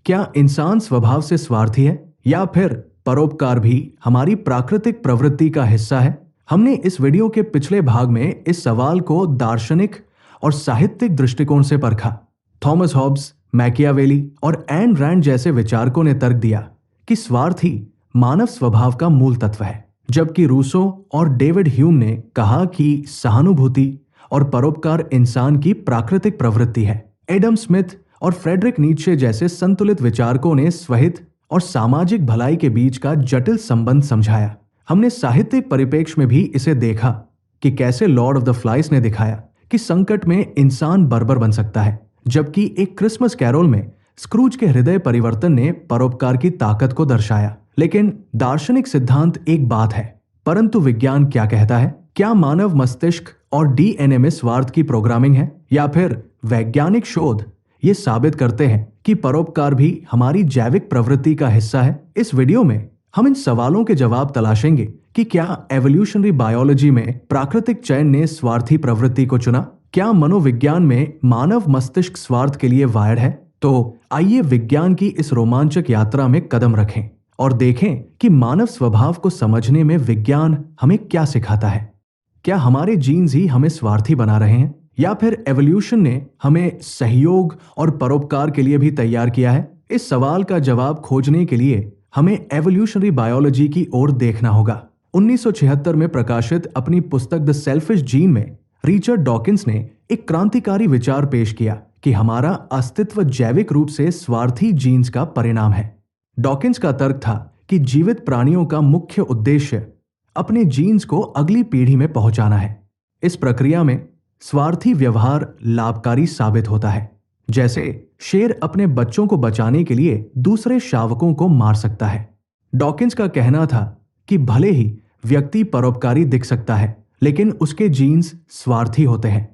क्या इंसान स्वभाव से स्वार्थी है या फिर परोपकार भी हमारी प्राकृतिक प्रवृत्ति का हिस्सा है? हमने इस वीडियो के पिछले भाग में इस सवाल को दार्शनिक और साहित्यिक दृष्टिकोण से परखा। थॉमस हॉब्स, मैकियावेली और एन रैंड जैसे विचारकों ने तर्क दिया कि स्वार्थ ही मानव स्वभाव का मूल तत्व है, जबकि रूसो और डेविड ह्यूम ने कहा कि सहानुभूति और परोपकार इंसान की प्राकृतिक प्रवृत्ति है। एडम स्मिथ और फ्रेडरिक नीत्शे जैसे संतुलित विचारकों ने स्वहित और सामाजिक भलाई के बीच का जटिल संबंध समझाया। हमने साहित्यिक परिप्रेक्ष्य में भी इसे देखा कि कैसे लॉर्ड ऑफ द फ्लाइज ने दिखाया कि संकट में इंसान बर्बर बन सकता है, जबकि एक क्रिसमस कैरोल में स्क्रूज के हृदय परिवर्तन ने परोपकार की ताकत को दर्शाया। लेकिन दार्शनिक सिद्धांत एक बात है, परंतु विज्ञान क्या कहता है? क्या मानव मस्तिष्क और डीएनए में स्वार्थ की प्रोग्रामिंग है, या फिर वैज्ञानिक शोध ये साबित करते हैं कि परोपकार भी हमारी जैविक प्रवृत्ति का हिस्सा है? इस वीडियो में हम इन सवालों के जवाब तलाशेंगे कि क्या एवोल्यूशनरी बायोलॉजी में प्राकृतिक चयन ने स्वार्थी प्रवृत्ति को चुना? क्या मनोविज्ञान में मानव मस्तिष्क स्वार्थ के लिए वायर्ड है? तो आइए विज्ञान की इस रोमांचक यात्रा में कदम रखें और देखें कि मानव स्वभाव को समझने में विज्ञान हमें क्या सिखाता है। क्या हमारे जीन्स ही हमें स्वार्थी बना रहे हैं, या फिर एवोल्यूशन ने हमें सहयोग और परोपकार के लिए भी तैयार किया है? इस सवाल का जवाब खोजने के लिए हमें एवोल्यूशनरी बायोलॉजी की ओर देखना होगा। 1976 में प्रकाशित अपनी पुस्तक द सेल्फिश जीन में रिचर्ड डॉकिंस ने एक क्रांतिकारी विचार पेश किया कि हमारा अस्तित्व जैविक रूप से स्वार्थी जीन्स का परिणाम है। डॉकिंस का तर्क था कि जीवित प्राणियों का मुख्य उद्देश्य अपने जीन्स को अगली पीढ़ी में पहुंचाना है। इस प्रक्रिया में स्वार्थी व्यवहार लाभकारी साबित होता है, जैसे शेर अपने बच्चों को बचाने के लिए दूसरे शावकों को मार सकता है। डॉकिंस का कहना था कि भले ही व्यक्ति परोपकारी दिख सकता है, लेकिन उसके जीन्स स्वार्थी होते हैं।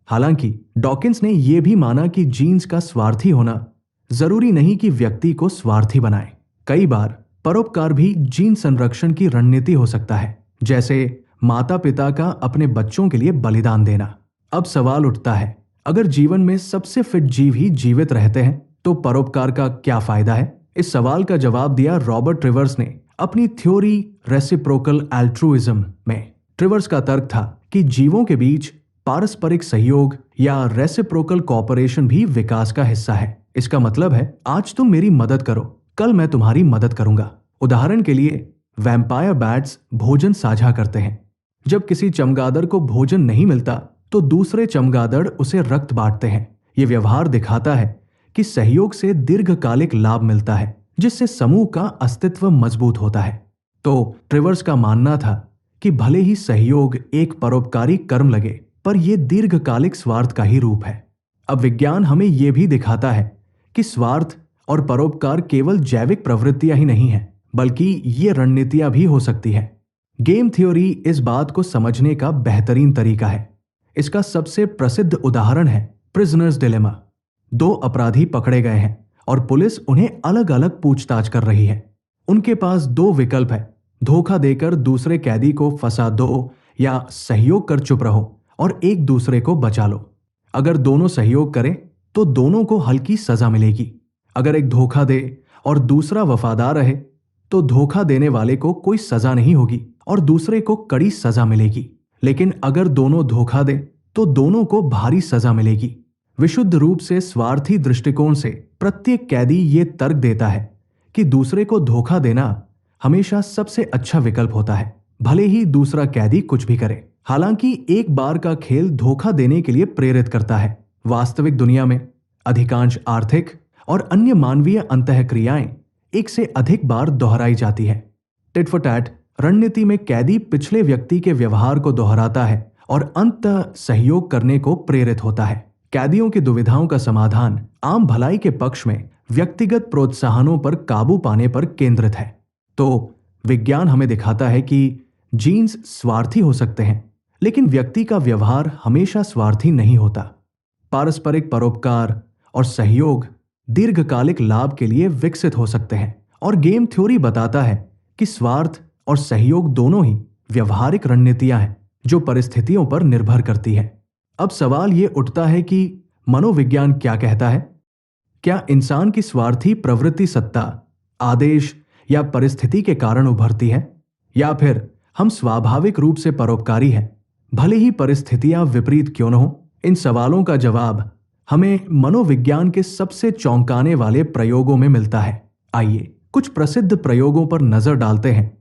हालांकि डॉकिंस ने यह भी माना कि जीन्स का स्वार्थी होना जरूरी नहीं कि व्यक्ति को स्वार्थी बनाए। कई बार परोपकार भी जीन संरक्षण की रणनीति हो सकता है, जैसे माता पिता का अपने बच्चों के लिए बलिदान देना। अब सवाल उठता है, अगर जीवन में सबसे फिट जीव ही जीवित रहते हैं तो परोपकार का क्या फायदा है? इस सवाल का जवाब दिया रॉबर्ट ट्रिवर्स ने अपनी थ्योरी रेसिप्रोकल एल्ट्रुइज्म में। ट्रिवर्स का तर्क था कि जीवों के बीच पारस्परिक सहयोग या रेसिप्रोकल कॉपरेशन भी विकास का हिस्सा है। इसका मतलब है, आज तुम मेरी मदद करो, कल मैं तुम्हारी मदद करूंगा। उदाहरण के लिए वैम्पायर बैट्स भोजन साझा करते हैं। जब किसी चमगादड़ को भोजन नहीं मिलता तो दूसरे चमगादड़ उसे रक्त बांटते हैं। यह व्यवहार दिखाता है कि सहयोग से दीर्घकालिक लाभ मिलता है, जिससे समूह का अस्तित्व मजबूत होता है। तो ट्रिवर्स का मानना था कि भले ही सहयोग एक परोपकारी कर्म लगे, पर यह दीर्घकालिक स्वार्थ का ही रूप है। अब विज्ञान हमें यह भी दिखाता है कि स्वार्थ और परोपकार केवल जैविक प्रवृत्तियां ही नहीं है, बल्कि ये रणनीतियां भी हो सकती है। गेम थ्योरी इस बात को समझने का बेहतरीन तरीका है। इसका सबसे प्रसिद्ध उदाहरण है प्रिजनर्स डिलेमा। दो अपराधी पकड़े गए हैं और पुलिस उन्हें अलग अलग पूछताछ कर रही है। उनके पास दो विकल्प है, धोखा देकर दूसरे कैदी को फंसा दो या सहयोग कर चुप रहो और एक दूसरे को बचा लो। अगर दोनों सहयोग करें तो दोनों को हल्की सजा मिलेगी। अगर एक धोखा दे और दूसरा वफादार रहे तो धोखा देने वाले को कोई सजा नहीं होगी और दूसरे को कड़ी सजा मिलेगी। लेकिन अगर दोनों धोखा दें तो दोनों को भारी सजा मिलेगी। विशुद्ध रूप से स्वार्थी दृष्टिकोण से प्रत्येक कैदी ये तर्क देता है कि दूसरे को धोखा देना हमेशा सबसे अच्छा विकल्प होता है, भले ही दूसरा कैदी कुछ भी करे। हालांकि एक बार का खेल धोखा देने के लिए प्रेरित करता है। वास्तविक दुनिया में अधिकांश आर्थिक और अन्य मानवीय अंतःक्रियाएं एक से अधिक बार दोहराई जाती है। टिट फॉर टैट रणनीति में कैदी पिछले व्यक्ति के व्यवहार को दोहराता है और अंततः सहयोग करने को प्रेरित होता है। कैदियों की दुविधाओं का समाधान आम भलाई के पक्ष में व्यक्तिगत प्रोत्साहनों पर काबू पाने पर केंद्रित है। तो विज्ञान हमें दिखाता है कि जीन्स स्वार्थी हो सकते हैं, लेकिन व्यक्ति का व्यवहार हमेशा स्वार्थी नहीं होता। पारस्परिक परोपकार और सहयोग दीर्घकालिक लाभ के लिए विकसित हो सकते हैं, और गेम थ्योरी बताता है कि स्वार्थ और सहयोग दोनों ही व्यवहारिक रणनीतियां हैं जो परिस्थितियों पर निर्भर करती है। अब सवाल ये उठता है कि मनोविज्ञान क्या कहता है? क्या इंसान की स्वार्थी प्रवृत्ति सत्ता, आदेश या परिस्थिति के कारण उभरती है, या फिर हम स्वाभाविक रूप से परोपकारी हैं, भले ही परिस्थितियां विपरीत क्यों न हो? इन सवालों का जवाब हमें मनोविज्ञान के सबसे चौंकाने वाले प्रयोगों में मिलता है। आइए कुछ प्रसिद्ध प्रयोगों पर नजर डालते हैं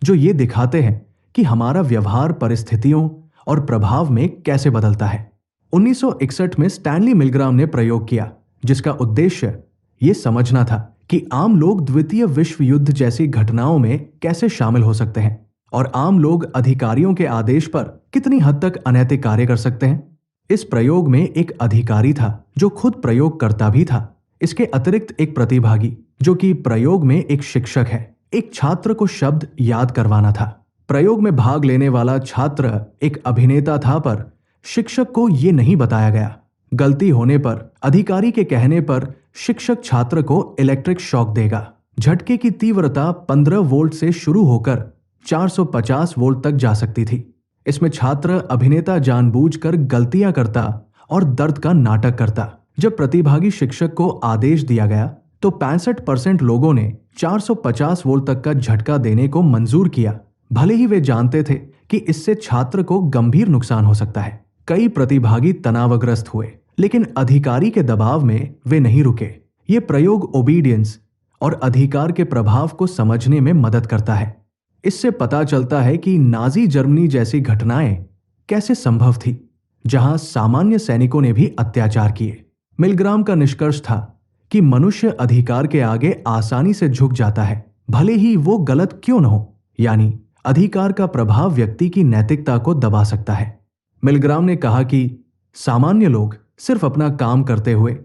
जो ये दिखाते हैं कि हमारा व्यवहार परिस्थितियों और प्रभाव में कैसे बदलता है। 1961 में स्टैनली मिलग्राम ने प्रयोग किया, जिसका उद्देश्य ये समझना था कि आम लोग द्वितीय विश्व युद्ध जैसी घटनाओं में कैसे शामिल हो सकते हैं और आम लोग अधिकारियों के आदेश पर कितनी हद तक अनैतिक कार्य कर सकते हैं। इस प्रयोग में एक अधिकारी था जो खुद प्रयोगकर्ता भी था। इसके अतिरिक्त एक प्रतिभागी जो कि प्रयोग में एक शिक्षक है, एक छात्र को शब्द याद करवाना था। प्रयोग में भाग लेने वाला छात्र एक अभिनेता था, पर शिक्षक को यह नहीं बताया गया। गलती होने पर, अधिकारी के कहने पर, शिक्षक छात्र को इलेक्ट्रिक शॉक देगा। झटके की तीव्रता 15 वोल्ट से शुरू होकर 450 वोल्ट तक जा सकती थी। इसमें छात्र अभिनेता जानबूझकर गलतियां करता और दर्द का नाटक करता। जब प्रतिभागी शिक्षक को आदेश दिया गया तो 65% लोगों ने 450 वोल्ट तक का झटका देने को मंजूर किया, भले ही वे जानते थे कि इससे छात्र को गंभीर नुकसान हो सकता है। कई प्रतिभागी तनावग्रस्त हुए, लेकिन अधिकारी के दबाव में वे नहीं रुके। ये प्रयोग ओबीडियंस और अधिकार के प्रभाव को समझने में मदद करता है। इससे पता चलता है कि नाजी जर्मनी जैसी घटनाएं कैसे संभव थी, जहां सामान्य सैनिकों ने भी अत्याचार किए। मिलग्राम का निष्कर्ष था कि मनुष्य अधिकार के आगे आसानी से झुक जाता है, भले ही वो गलत क्यों न हो। यानी अधिकार का प्रभाव व्यक्ति की नैतिकता को दबा सकता है। मिलग्राम ने कहा कि सामान्य लोग सिर्फ अपना काम करते हुए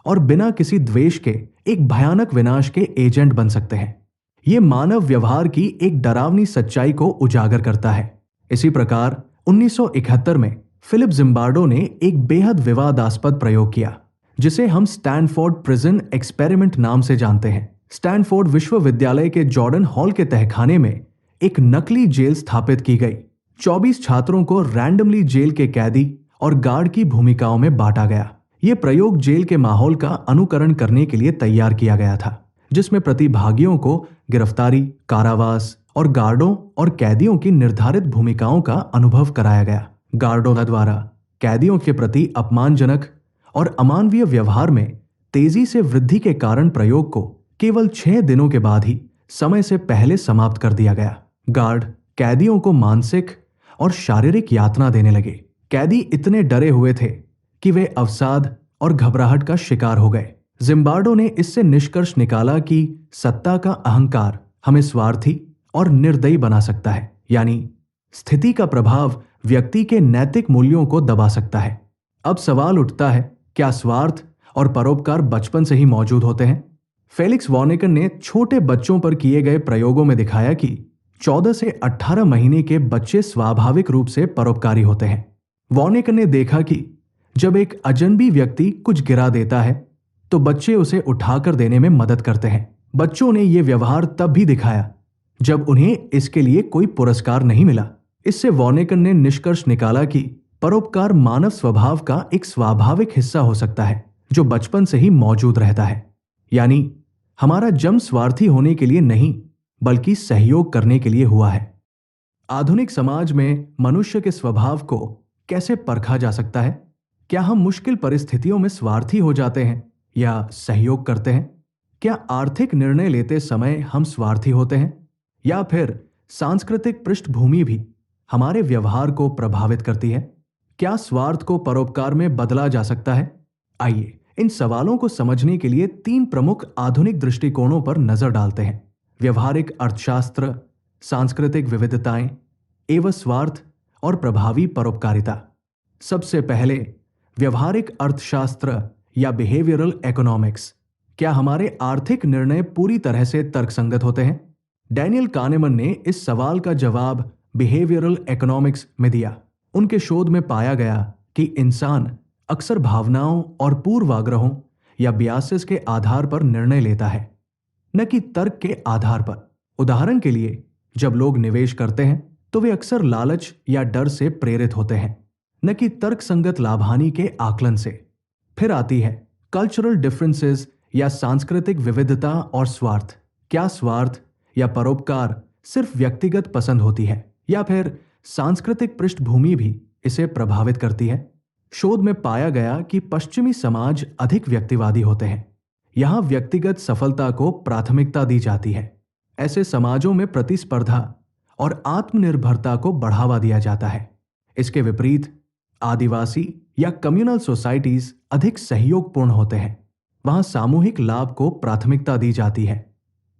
और बिना किसी द्वेष के एक भयानक विनाश के एजेंट बन सकते हैं। यह मानव व्यवहार की एक डरावनी सच्चाई को उजागर करता है। इसी प्रकार 1971 में फिलिप जिम्बार्डो ने एक बेहद विवादास्पद प्रयोग किया, जिसे हम स्टैनफोर्ड प्रिजन एक्सपेरिमेंट नाम से जानते हैं। स्टैनफोर्ड विश्वविद्यालय के जॉर्डन हॉल के तहखाने में एक नकली जेल स्थापित की गई। 24 छात्रों को रैंडमली जेल के कैदी और गार्ड की भूमिकाओं में बांटा गया। यह प्रयोग जेल के माहौल का अनुकरण करने के लिए तैयार किया गया था, जिसमें प्रतिभागियों को गिरफ्तारी, कारावास और गार्डों और कैदियों की निर्धारित भूमिकाओं का अनुभव कराया गया। गार्डों द्वारा कैदियों के प्रति अपमानजनक और अमानवीय व्यवहार में तेजी से वृद्धि के कारण प्रयोग को केवल 6 दिनों के बाद ही समय से पहले समाप्त कर दिया गया। गार्ड कैदियों को मानसिक और शारीरिक यातना देने लगे। कैदी इतने डरे हुए थे कि वे अवसाद और घबराहट का शिकार हो गए। जिम्बार्डो ने इससे निष्कर्ष निकाला कि सत्ता का अहंकार हमें स्वार्थी और निर्दयी बना सकता है। यानी स्थिति का प्रभाव व्यक्ति के नैतिक मूल्यों को दबा सकता है। अब सवाल उठता है, क्या स्वार्थ और परोपकार बचपन से ही मौजूद होते हैं? फेलिक्स वॉर्निकन ने छोटे बच्चों पर किए गए प्रयोगों में दिखाया कि 14 से 18 महीने के बच्चे स्वाभाविक रूप से परोपकारी होते हैं। वॉर्निकन ने देखा कि जब एक अजनबी व्यक्ति कुछ गिरा देता है तो बच्चे उसे उठाकर देने में मदद करते हैं। बच्चों ने यह व्यवहार तब भी दिखाया जब उन्हें इसके लिए कोई पुरस्कार नहीं मिला। इससे वॉर्निकन ने निष्कर्ष निकाला कि परोपकार मानव स्वभाव का एक स्वाभाविक हिस्सा हो सकता है जो बचपन से ही मौजूद रहता है। यानी हमारा जन्म स्वार्थी होने के लिए नहीं, बल्कि सहयोग करने के लिए हुआ है। आधुनिक समाज में मनुष्य के स्वभाव को कैसे परखा जा सकता है? क्या हम मुश्किल परिस्थितियों में स्वार्थी हो जाते हैं या सहयोग करते हैं? क्या आर्थिक निर्णय लेते समय हम स्वार्थी होते हैं, या फिर सांस्कृतिक पृष्ठभूमि भी हमारे व्यवहार को प्रभावित करती है? क्या स्वार्थ को परोपकार में बदला जा सकता है? आइए इन सवालों को समझने के लिए 3 प्रमुख आधुनिक दृष्टिकोणों पर नजर डालते हैं: व्यवहारिक अर्थशास्त्र, सांस्कृतिक विविधताएं एवं स्वार्थ और प्रभावी परोपकारिता। सबसे पहले व्यवहारिक अर्थशास्त्र या बिहेवियरल इकोनॉमिक्स। क्या हमारे आर्थिक निर्णय पूरी तरह से तर्कसंगत होते हैं? डैनियल कानेमन ने इस सवाल का जवाब बिहेवियरल इकोनॉमिक्स में दिया। उनके शोध में पाया गया कि इंसान अक्सर भावनाओं और पूर्वाग्रहों या बियासेस के आधार पर निर्णय लेता है, न कि तर्क के आधार पर। उदाहरण के लिए, जब लोग निवेश करते हैं तो वे अक्सर लालच या डर से प्रेरित होते हैं, न कि तर्कसंगत लाभहानि के आकलन से। फिर आती है कल्चरल डिफरेंसेस या सांस्कृतिक विविधता और स्वार्थ? क्या स्वार्थ या परोपकार सिर्फ व्यक्तिगत पसंद होती है या फिर सांस्कृतिक पृष्ठभूमि भी इसे प्रभावित करती है? शोध में पाया गया कि पश्चिमी समाज अधिक व्यक्तिवादी होते हैं। यहां व्यक्तिगत सफलता को प्राथमिकता दी जाती है। ऐसे समाजों में प्रतिस्पर्धा और आत्मनिर्भरता को बढ़ावा दिया जाता है। इसके विपरीत आदिवासी या कम्युनल सोसाइटीज अधिक सहयोगपूर्ण होते हैं। वहां सामूहिक लाभ को प्राथमिकता दी जाती है,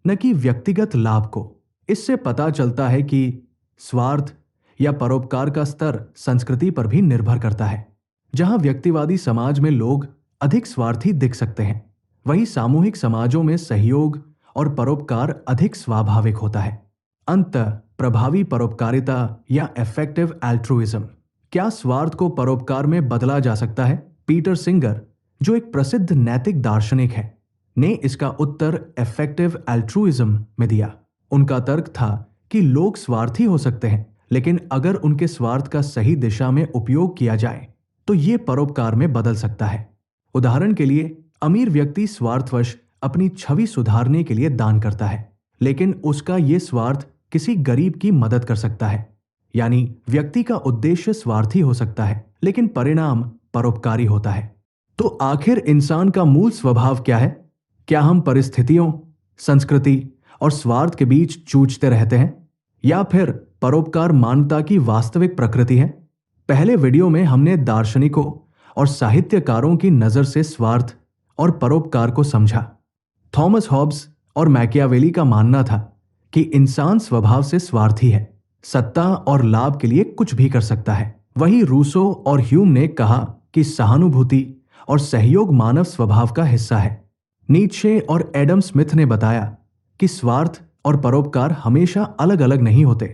न कि व्यक्तिगत लाभ को। इससे पता चलता है कि स्वार्थ या परोपकार का स्तर संस्कृति पर भी निर्भर करता है। जहां व्यक्तिवादी समाज में लोग अधिक स्वार्थी दिख सकते हैं, वहीं सामूहिक समाजों में सहयोग और परोपकार अधिक स्वाभाविक होता है। अंततः प्रभावी परोपकारिता या इफेक्टिव एल्ट्रुइज्म। क्या स्वार्थ को परोपकार में बदला जा सकता है? पीटर सिंगर, जो एक प्रसिद्ध नैतिक दार्शनिक है, ने इसका उत्तर इफेक्टिव एल्ट्रुइज्म में दिया। उनका तर्क था कि लोग स्वार्थी हो सकते हैं, लेकिन अगर उनके स्वार्थ का सही दिशा में उपयोग किया जाए तो ये परोपकार में बदल सकता है। उदाहरण के लिए, अमीर व्यक्ति स्वार्थवश अपनी छवि सुधारने के लिए दान करता है, लेकिन उसका ये स्वार्थ किसी गरीब की मदद कर सकता है। यानी व्यक्ति का उद्देश्य स्वार्थी हो सकता है, लेकिन परिणाम परोपकारी होता है। तो आखिर इंसान का मूल स्वभाव क्या है? क्या हम परिस्थितियों, संस्कृति और स्वार्थ के बीच जूझते रहते हैं, या फिर परोपकार मानवता की वास्तविक प्रकृति है? पहले वीडियो में हमने दार्शनिकों और साहित्यकारों की नजर से स्वार्थ और परोपकार को समझा। थॉमस हॉब्स और मैकियावेली का मानना था कि इंसान स्वभाव से स्वार्थी है, सत्ता और लाभ के लिए कुछ भी कर सकता है। वहीं रूसो और ह्यूम ने कहा कि सहानुभूति और सहयोग मानव स्वभाव का हिस्सा है। नीत्शे और एडम स्मिथ ने बताया कि स्वार्थ और परोपकार हमेशा अलग अलग नहीं होते।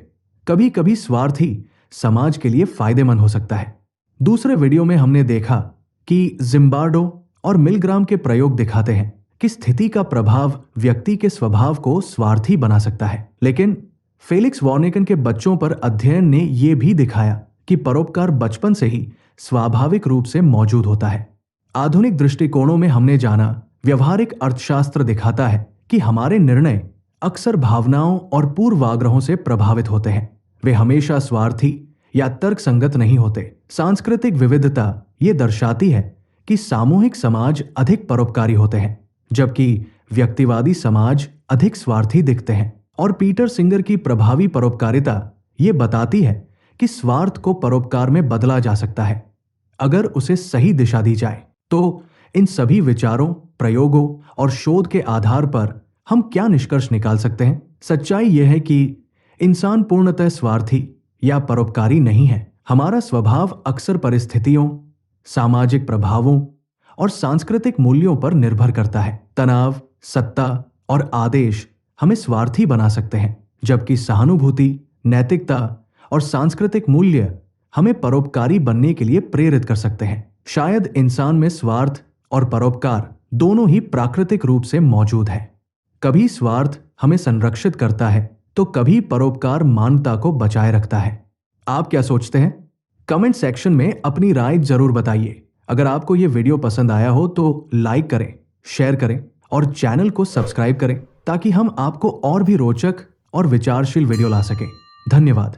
कभी कभी स्वार्थ ही समाज के लिए फायदेमंद हो सकता है। दूसरे वीडियो में हमने देखा कि जिम्बार्डो और मिलग्राम के प्रयोग दिखाते हैं कि स्थिति का प्रभाव व्यक्ति के स्वभाव को स्वार्थी बना सकता है। लेकिन फेलिक्स वार्नेकन के बच्चों पर अध्ययन ने यह भी दिखाया कि परोपकार बचपन से ही स्वाभाविक रूप से मौजूद होता है। आधुनिक दृष्टिकोणों में हमने जाना, व्यवहारिक अर्थशास्त्र दिखाता है कि हमारे निर्णय अक्सर भावनाओं और पूर्वाग्रहों से प्रभावित होते हैं। वे हमेशा स्वार्थी या तर्कसंगत नहीं होते। सांस्कृतिक विविधता ये दर्शाती है कि सामूहिक समाज अधिक परोपकारी होते हैं, जबकि व्यक्तिवादी समाज अधिक स्वार्थी दिखते हैं। और पीटर सिंगर की प्रभावी परोपकारिता ये बताती है कि स्वार्थ को परोपकार में बदला जा सकता है, अगर उसे सही दिशा दी जाए। तो इन सभी विचारों, प्रयोगों और शोध के आधार पर हम क्या निष्कर्ष निकाल सकते हैं? सच्चाई यह है कि इंसान पूर्णतः स्वार्थी या परोपकारी नहीं है। हमारा स्वभाव अक्सर परिस्थितियों, सामाजिक प्रभावों और सांस्कृतिक मूल्यों पर निर्भर करता है। तनाव, सत्ता और आदेश हमें स्वार्थी बना सकते हैं, जबकि सहानुभूति, नैतिकता और सांस्कृतिक मूल्य हमें परोपकारी बनने के लिए प्रेरित कर सकते हैं। शायद इंसान में स्वार्थ और परोपकार दोनों ही प्राकृतिक रूप से मौजूद है। कभी स्वार्थ हमें संरक्षित करता है, तो कभी परोपकार मानवता को बचाए रखता है। आप क्या सोचते हैं? कमेंट सेक्शन में अपनी राय जरूर बताइए। अगर आपको यह वीडियो पसंद आया हो तो लाइक करें, शेयर करें और चैनल को सब्सक्राइब करें, ताकि हम आपको और भी रोचक और विचारशील वीडियो ला सकें। धन्यवाद।